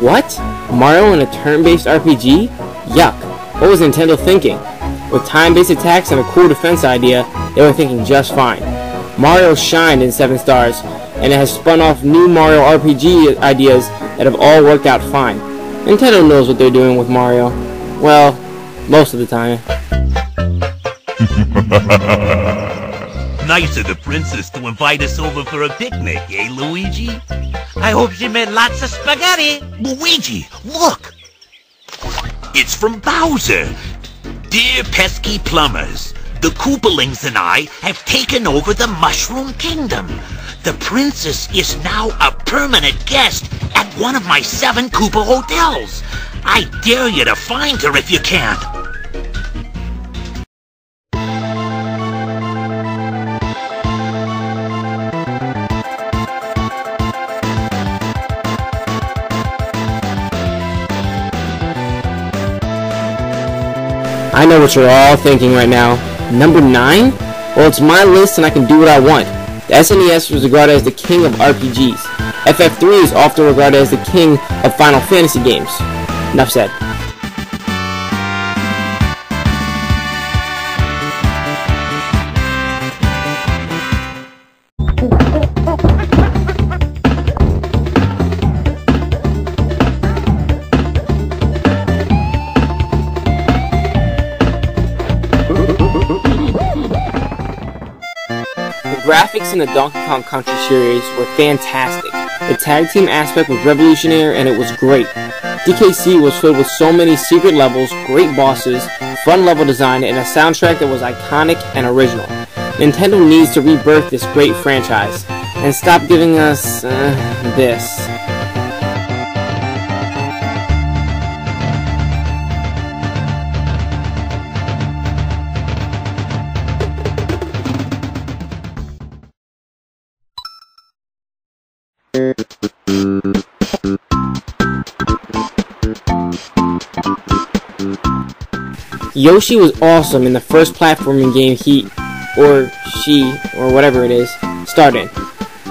What? Mario in a turn-based RPG? Yuck. What was Nintendo thinking? With time-based attacks and a cool defense idea, they were thinking just fine. Mario shined in 7 stars, and it has spun off new Mario RPG ideas that have all worked out fine. Nintendo knows what they're doing with Mario. Well, most of the time. Nice of the princess to invite us over for a picnic, eh, Luigi? I hope she made lots of spaghetti. Luigi, look! It's from Bowser. Dear pesky plumbers, the Koopalings and I have taken over the Mushroom Kingdom. The princess is now a permanent guest at one of my 7 Koopa hotels. I dare you to find her if you can. I know what you're all thinking right now. Number 9? Well, it's my list and I can do what I want. The SNES was regarded as the king of RPGs. FF3 is often regarded as the king of Final Fantasy games. Enough said. The graphics in the Donkey Kong Country series were fantastic. The tag team aspect was revolutionary and it was great. DKC was filled with so many secret levels, great bosses, fun level design, and a soundtrack that was iconic and original. Nintendo needs to rebirth this great franchise and stop giving us this. Yoshi was awesome in the first platforming game he, or she, or whatever it is, starred in.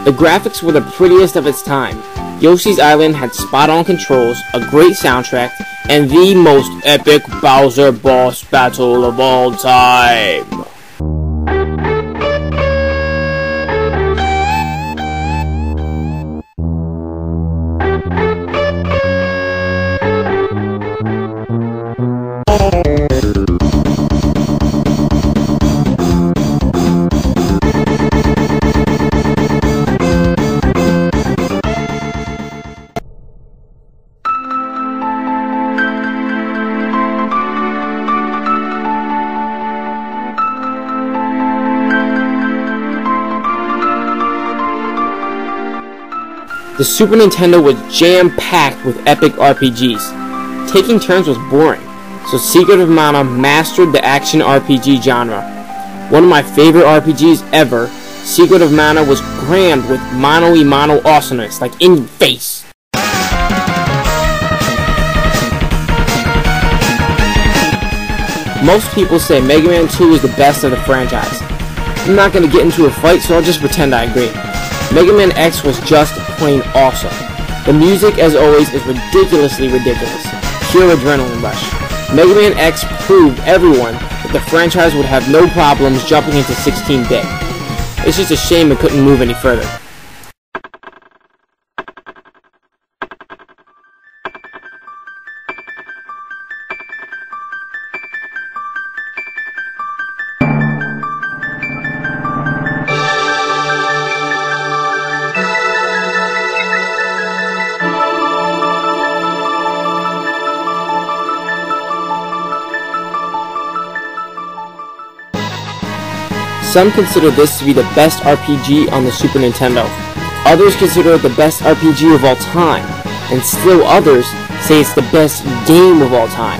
The graphics were the prettiest of its time. Yoshi's Island had spot-on controls, a great soundtrack, and the most epic Bowser boss battle of all time. The Super Nintendo was jam-packed with epic RPGs. Taking turns was boring, so Secret of Mana mastered the action RPG genre. One of my favorite RPGs ever, Secret of Mana was crammed with mano-y-mano awesomeness, like in your face. Most people say Mega Man 2 is the best of the franchise. I'm not going to get into a fight, so I'll just pretend I agree. Mega Man X was just plain awesome. The music, as always, is ridiculously ridiculous. Pure adrenaline rush. Mega Man X proved everyone that the franchise would have no problems jumping into 16-bit. It's just a shame it couldn't move any further. Some consider this to be the best RPG on the Super Nintendo. Others consider it the best RPG of all time, and still others say it's the best game of all time.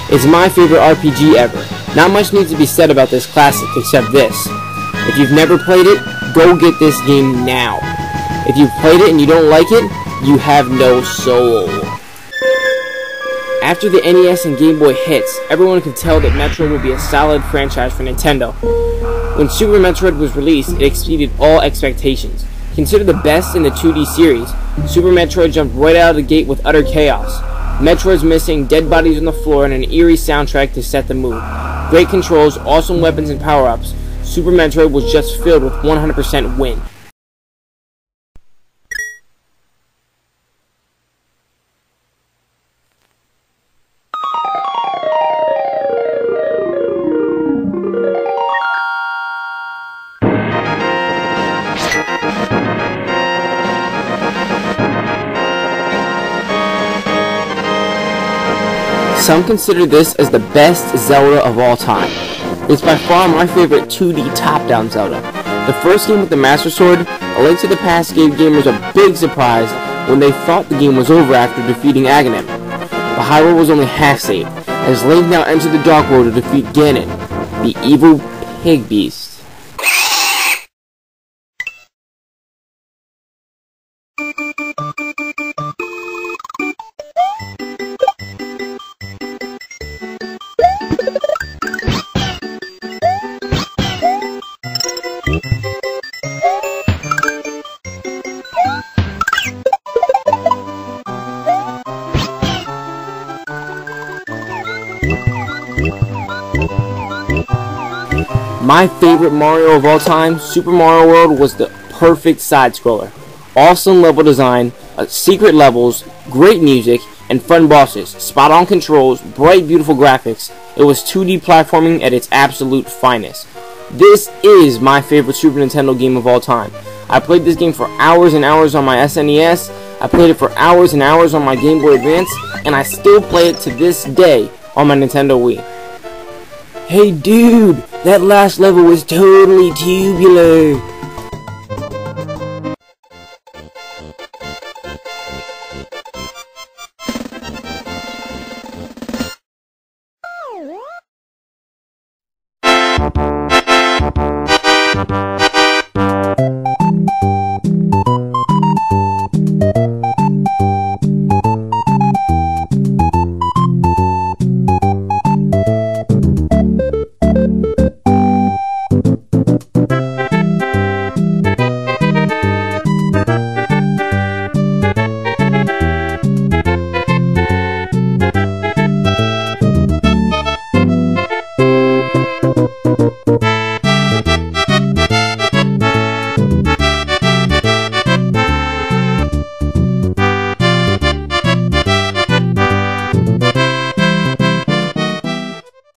It's my favorite RPG ever. Not much needs to be said about this classic except this. If you've never played it, go get this game now. If you've played it and you don't like it, you have no soul. After the NES and Game Boy hits, everyone could tell that Metroid would be a solid franchise for Nintendo. When Super Metroid was released, it exceeded all expectations. Considered the best in the 2D series, Super Metroid jumped right out of the gate with utter chaos. Metroid's missing, dead bodies on the floor, and an eerie soundtrack to set the mood. Great controls, awesome weapons and power-ups. Super Metroid was just filled with 100% win. Some consider this as the best Zelda of all time. It's by far my favorite 2D top-down Zelda. The first game with the Master Sword, A Link to the Past, gave gamers a big surprise when they thought the game was over after defeating Aghanim. But Hyrule was only half-saved, as Link now entered the Dark World to defeat Ganon, the evil pig beast. My favorite Mario of all time, Super Mario World, was the perfect side-scroller. Awesome level design, secret levels, great music, and fun bosses, spot-on controls, bright beautiful graphics. It was 2D platforming at its absolute finest. This is my favorite Super Nintendo game of all time. I played this game for hours and hours on my SNES, I played it for hours and hours on my Game Boy Advance, and I still play it to this day on my Nintendo Wii. Hey dude, that last level was totally tubular.